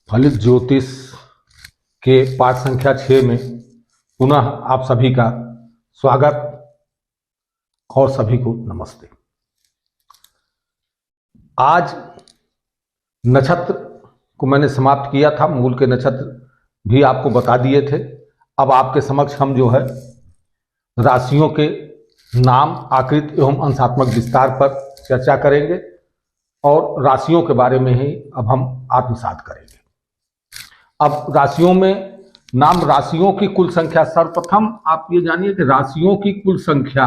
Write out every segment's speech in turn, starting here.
फलित ज्योतिष के पाठ संख्या 6 में पुनः आप सभी का स्वागत और सभी को नमस्ते। आज नक्षत्र को मैंने समाप्त किया था, मूल के नक्षत्र भी आपको बता दिए थे। अब आपके समक्ष हम जो है राशियों के नाम, आकृति एवं अंशात्मक विस्तार पर चर्चा करेंगे और राशियों के बारे में ही अब हम आत्मसात करेंगे। अब राशियों में नाम, राशियों की कुल संख्या, सर्वप्रथम आप ये जानिए कि राशियों की कुल संख्या,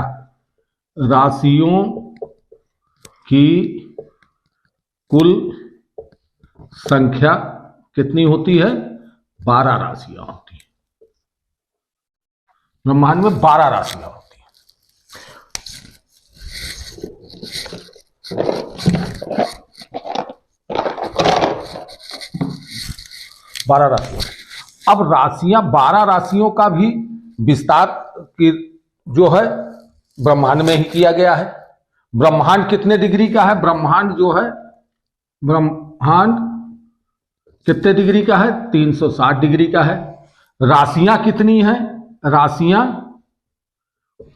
राशियों की कुल संख्या कितनी होती है? 12 राशियां होती हैं। ब्रह्मांड में 12 राशियां होती हैं। 12 राशियां। अब राशियां, 12 राशियों का भी विस्तार की जो है ब्रह्मांड में ही किया गया है। ब्रह्मांड कितने डिग्री का है? ब्रह्मांड जो है, ब्रह्मांड कितने डिग्री का है? 360 डिग्री का है। राशियां कितनी हैं? राशियां,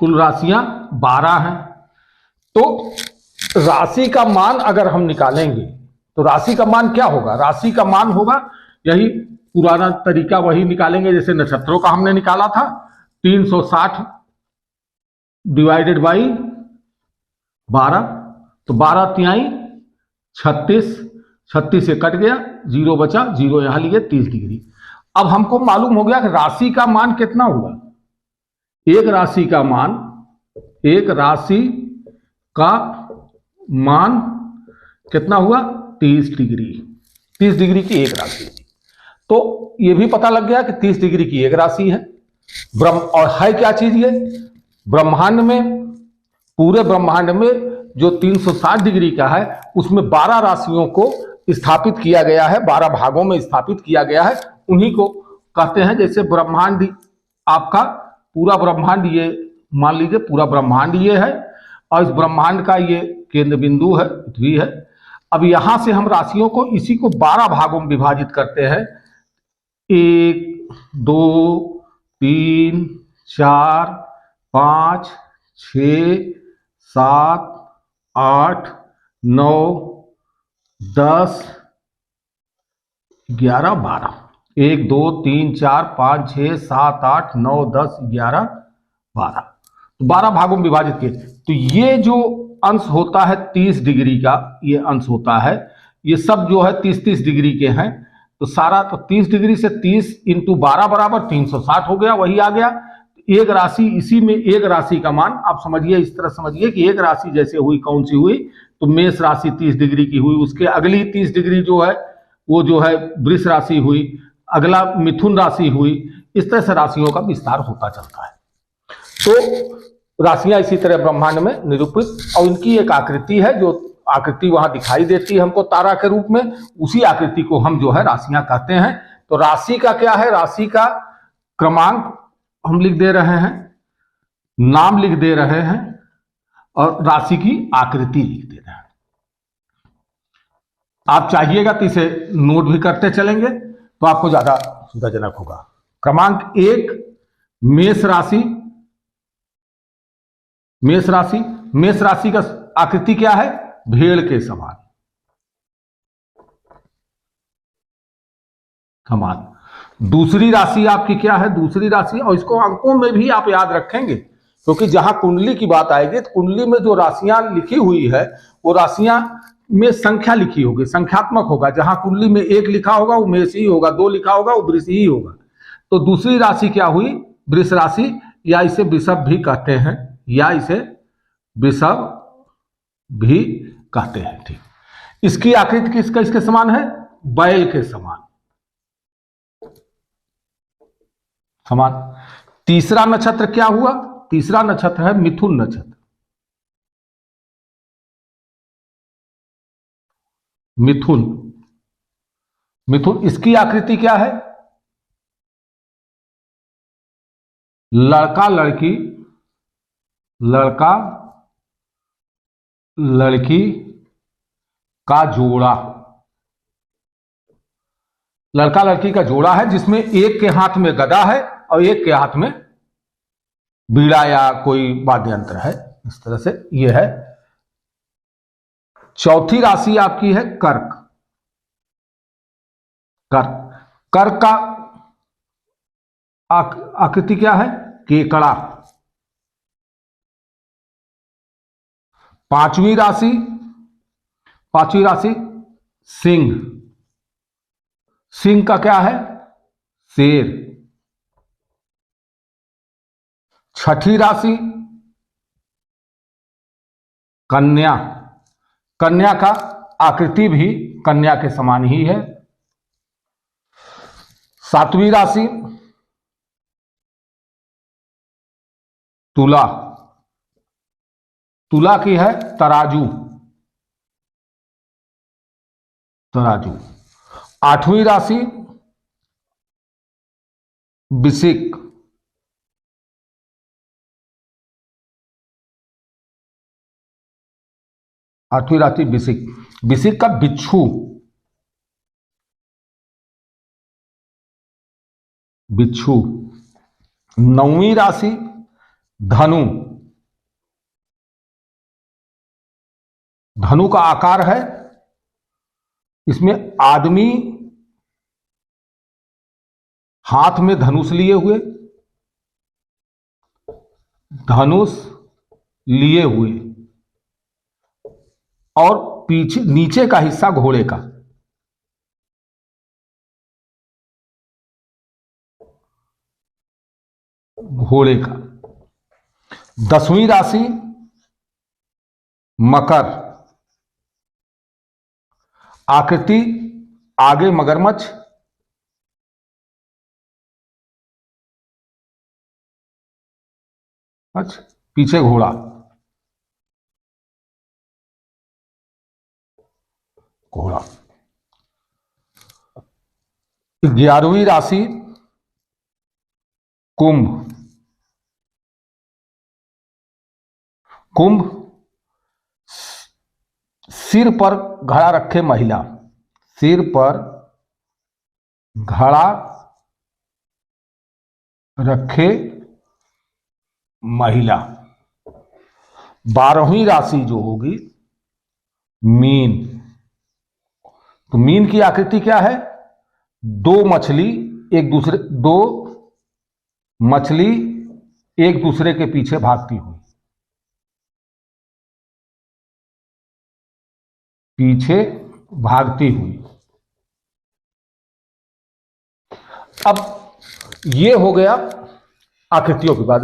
कुल राशियां 12 हैं। तो राशि का मान अगर हम निकालेंगे तो राशि का मान क्या होगा? राशि का मान होगा, यही पुराना तरीका वही निकालेंगे जैसे नक्षत्रों का हमने निकाला था। 360 डिवाइडेड बाई 12, तो 12 तिहाई 36, 36 से कट गया, 0 बचा, 0 यहां लिए, 30 डिग्री। अब हमको मालूम हो गया कि राशि का मान कितना हुआ। एक राशि का मान, एक राशि का मान कितना हुआ? 30 डिग्री। 30 डिग्री की एक राशि। तो यह भी पता लग गया कि 30 डिग्री की एक राशि है। और है क्या चीज ये? ब्रह्मांड में, पूरे ब्रह्मांड में जो 360 डिग्री का है उसमें 12 राशियों को स्थापित किया गया है, 12 भागों में स्थापित किया गया है। उन्हीं को कहते हैं, जैसे ब्रह्मांड आपका पूरा ब्रह्मांड, ये मान लीजिए पूरा ब्रह्मांड ये है और इस ब्रह्मांड का ये केंद्र बिंदु है, पृथ्वी है। अब यहां से हम राशियों को, इसी को 12 भागों में विभाजित करते हैं। 1, 2, 3, 4, 5, 6, 7, 8, 9, 10, 11, 12। 1, 2, 3, 4, 5, 6, 7, 8, 9, 10, 11, 12। 12 भागों में विभाजित किए। तो ये जो अंश होता है 30 डिग्री का, ये अंश होता है, ये सब जो है 30-30 डिग्री के हैं। तो सारा, तो 30 डिग्री से 30 इंटू 12 बराबर 360 हो गया, वही आ गया। एक राशि, इसी में एक राशि का मान आप समझिए, इस तरह समझिए कि एक राशि जैसे हुई, कौन सी हुई? तो मेष राशि 30 डिग्री की हुई, उसके अगली 30 डिग्री जो है वो जो है वृष राशि हुई, अगला मिथुन राशि हुई। इस तरह से राशियों का विस्तार होता चलता है। तो राशियां इसी तरह ब्रह्मांड में निरूपित, और इनकी एक आकृति है, जो आकृति वहां दिखाई देती है हमको तारा के रूप में, उसी आकृति को हम जो है राशियां कहते हैं। तो राशि का क्या है? राशि का क्रमांक हम लिख दे रहे हैं, नाम लिख दे रहे हैं और राशि की आकृति लिख दे रहे हैं। आप चाहिएगा तो इसे नोट भी करते चलेंगे तो आपको ज्यादा सुविधाजनक होगा। क्रमांक 1, मेष राशि। मेष राशि, मेष राशि का आकृति क्या है? भेड़ के समान। दूसरी राशि आपकी क्या है? दूसरी राशि, और इसको अंकों में भी आप याद रखेंगे, क्योंकि जहां कुंडली की बात आएगी तो कुंडली में जो राशियां लिखी हुई है वो राशियां में संख्या लिखी होगी, संख्यात्मक होगा। जहां कुंडली में 1 लिखा होगा वो मेष ही होगा, 2 लिखा होगा वो वृष ही होगा। तो दूसरी राशि क्या हुई? वृष राशि, या इसे वृषभ भी कहते हैं, या इसे वृषभ भी कहते हैं। ठीक, इसकी आकृति किसका, इसके समान है? बैल के समान। तीसरा नक्षत्र क्या हुआ? तीसरा नक्षत्र है मिथुन नक्षत्र। मिथुन, मिथुन, इसकी आकृति क्या है? लड़का लड़की, लड़का लड़की का जोड़ा। लड़का लड़की का जोड़ा है जिसमें एक के हाथ में गदा है और एक के हाथ में बीड़ा या कोई वाद्य यंत्र है। इस तरह से ये है। चौथी राशि आपकी है कर्क। कर्क, कर्क का आकृति क्या है? केकड़ा। पांचवी राशि सिंह। सिंह का क्या है? शेर। छठी राशि कन्या। कन्या का आकृति भी कन्या के समान ही है। सातवीं राशि तुला। तुला की है तराजू। तराजू। आठवीं राशि वृश्चिक। आठवीं राशि वृश्चिक। वृश्चिक का बिच्छू। बिच्छू। नौवीं राशि धनु। धनु का आकार है, इसमें आदमी हाथ में धनुष लिए हुए, धनुष लिए हुए और पीछे नीचे का हिस्सा घोड़े का। घोड़े का। 10वीं राशि मकर। आकृति आगे मगरमच्छ, अच्छा, पीछे घोड़ा। घोड़ा। 11वीं राशि कुंभ। कुंभ सिर पर घड़ा रखे महिला। सिर पर घड़ा रखे महिला। 12वीं राशि जो होगी मीन। तो मीन की आकृति क्या है? दो मछली एक दूसरे के पीछे भागती हुई। पीछे भागती हुई। अब ये हो गया आकृतियों की बात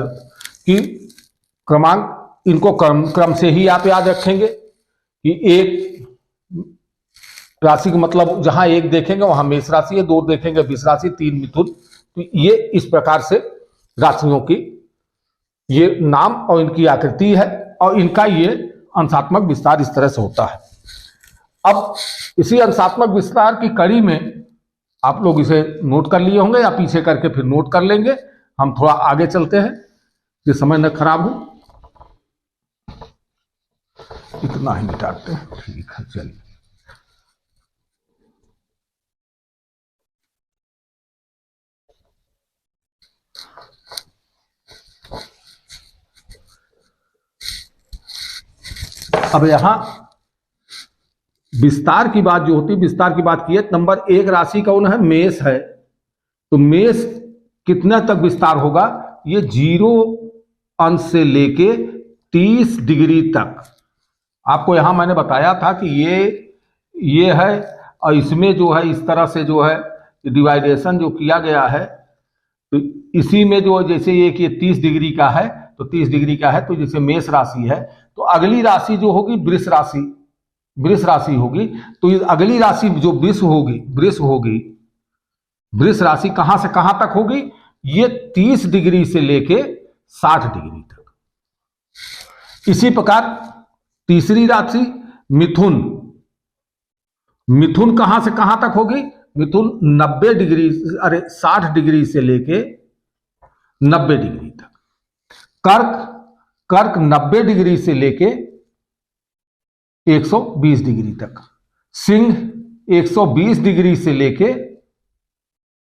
कि क्रमांक, इनको क्रम से ही आप याद रखेंगे कि एक राशि का मतलब जहां एक देखेंगे वहां मेष राशि है, दो देखेंगे वृष राशि, तीन मिथुन। तो ये इस प्रकार से राशियों की ये नाम और इनकी आकृति है और इनका ये अंशात्मक विस्तार इस तरह से होता है। अब इसी अंशात्मक विस्तार की कड़ी में आप लोग इसे नोट कर लिए होंगे या पीछे करके फिर नोट कर लेंगे। हम थोड़ा आगे चलते हैं कि समय न खराब हो। इतना ही मिटाते हैं, ठीक है, चलिए। अब यहां विस्तार की बात जो होती है, विस्तार की बात की है। नंबर 1 राशि कौन है? मेष है। तो मेष कितना तक विस्तार होगा? ये 0 अंश से लेके 30 डिग्री तक। आपको यहां मैंने बताया था कि ये है और इसमें जो है इस तरह से जो है डिवाइडेशन जो किया गया है, तो इसी में जो जैसे ये 30 डिग्री का है, तो 30 डिग्री का है, तो जैसे मेष राशि है तो अगली राशि जो होगी वृष राशि होगी। तो अगली राशि जो वृष होगी, वृष राशि कहां से कहां तक होगी? ये 30 डिग्री से लेके 60 डिग्री तक। इसी प्रकार तीसरी राशि मिथुन। मिथुन कहां से कहां तक होगी? मिथुन 60 डिग्री से लेके 90 डिग्री तक। कर्क 90 डिग्री से लेके 120 डिग्री तक। सिंह 120 डिग्री से लेके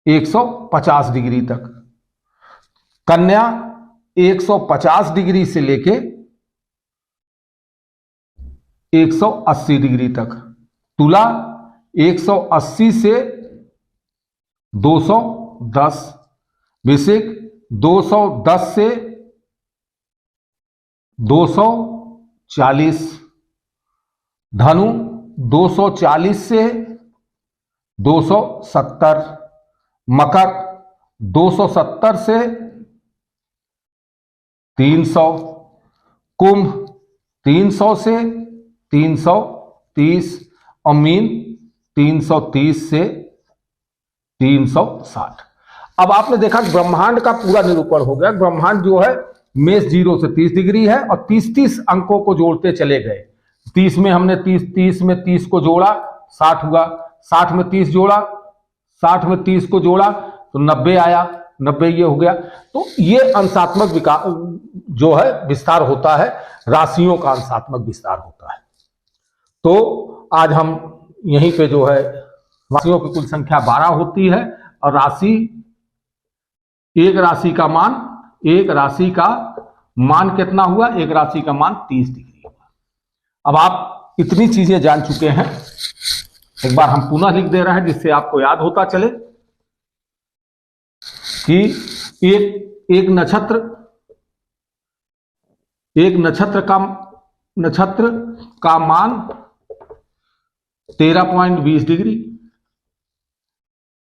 150 डिग्री तक, कन्या 150 डिग्री से लेके 180 डिग्री तक, तुला 180 से 210, वृश्चिक 210 से 240, धनु 240 से 270, मकर 270 से 300, कुंभ 300 से 330 और मीन 330 से 360। अब आपने देखा ब्रह्मांड का पूरा निरूपण हो गया। ब्रह्मांड जो है मेष 0 से 30 डिग्री है और 30 अंकों को जोड़ते चले गए। 30 में हमने 30 में 30 को जोड़ा 60 हुआ, 60 में 30 जोड़ा, 60 में 30 को जोड़ा तो 90 आया, 90 ये हो गया। तो ये अंशात्मक विकास जो है विस्तार होता है, राशियों का अंशात्मक विस्तार होता है। तो आज हम यहीं पे जो है राशियों की कुल संख्या 12 होती है और राशि एक राशि का मान कितना हुआ? एक राशि का मान 30 डिग्री हुआ। अब आप इतनी चीजें जान चुके हैं, एक बार हम पुनः लिख दे रहे हैं जिससे आपको याद होता चले कि एक नक्षत्र का मान 13.20 डिग्री,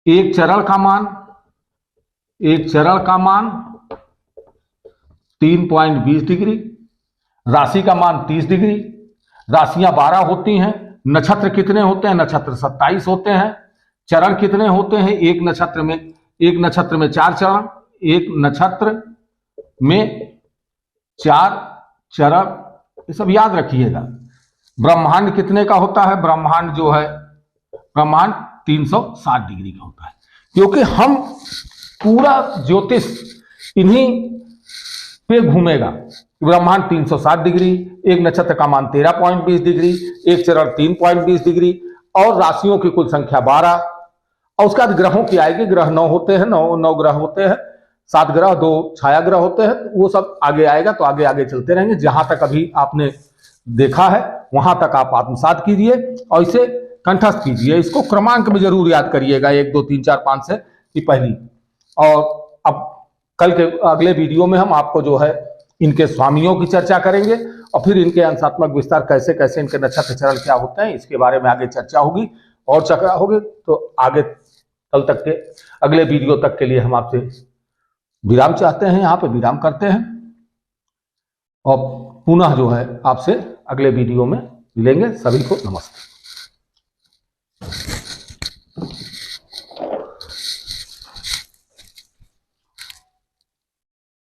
एक चरण का मान 3.20 डिग्री, राशि का मान 30 डिग्री। राशियां 12 होती हैं, नक्षत्र कितने होते हैं? नक्षत्र 27 होते हैं। चरण कितने होते हैं? एक नक्षत्र में 4 चरण, एक नक्षत्र में 4 चरण, ये सब याद रखिएगा। ब्रह्मांड कितने का होता है? ब्रह्मांड 360 डिग्री का होता है, क्योंकि हम पूरा ज्योतिष इन्हीं पे घूमेगा। ब्रह्मांड 360 डिग्री, एक नक्षत्र का मान 13.20 डिग्री, एक चरण 3.20 डिग्री और राशियों की कुल संख्या 12। और उसके बाद ग्रहों की आएगी। ग्रह 9 होते हैं, 9 ग्रह होते हैं, 7 ग्रह, 2 छाया ग्रह होते हैं। वो सब आगे आएगा, तो आगे आगे चलते रहेंगे। जहां तक अभी आपने देखा है वहां तक आप आत्मसात कीजिए और इसे कंठस्थ कीजिए। इसको क्रमांक में जरूर याद करिएगा, 1 2 3 4 5 से की पहली। और अब कल के अगले वीडियो में हम आपको जो है इनके स्वामियों की चर्चा करेंगे और फिर इनके अंशात्मक विस्तार कैसे कैसे, इनके नक्षत्र चरण क्या होते हैं, इसके बारे में आगे चर्चा होगी और चर्चा होगी। तो आगे कल तक के अगले वीडियो तक के लिए हम आपसे विराम चाहते हैं, यहाँ पे विराम करते हैं और पुनः जो है आपसे अगले वीडियो में मिलेंगे। सभी को नमस्ते।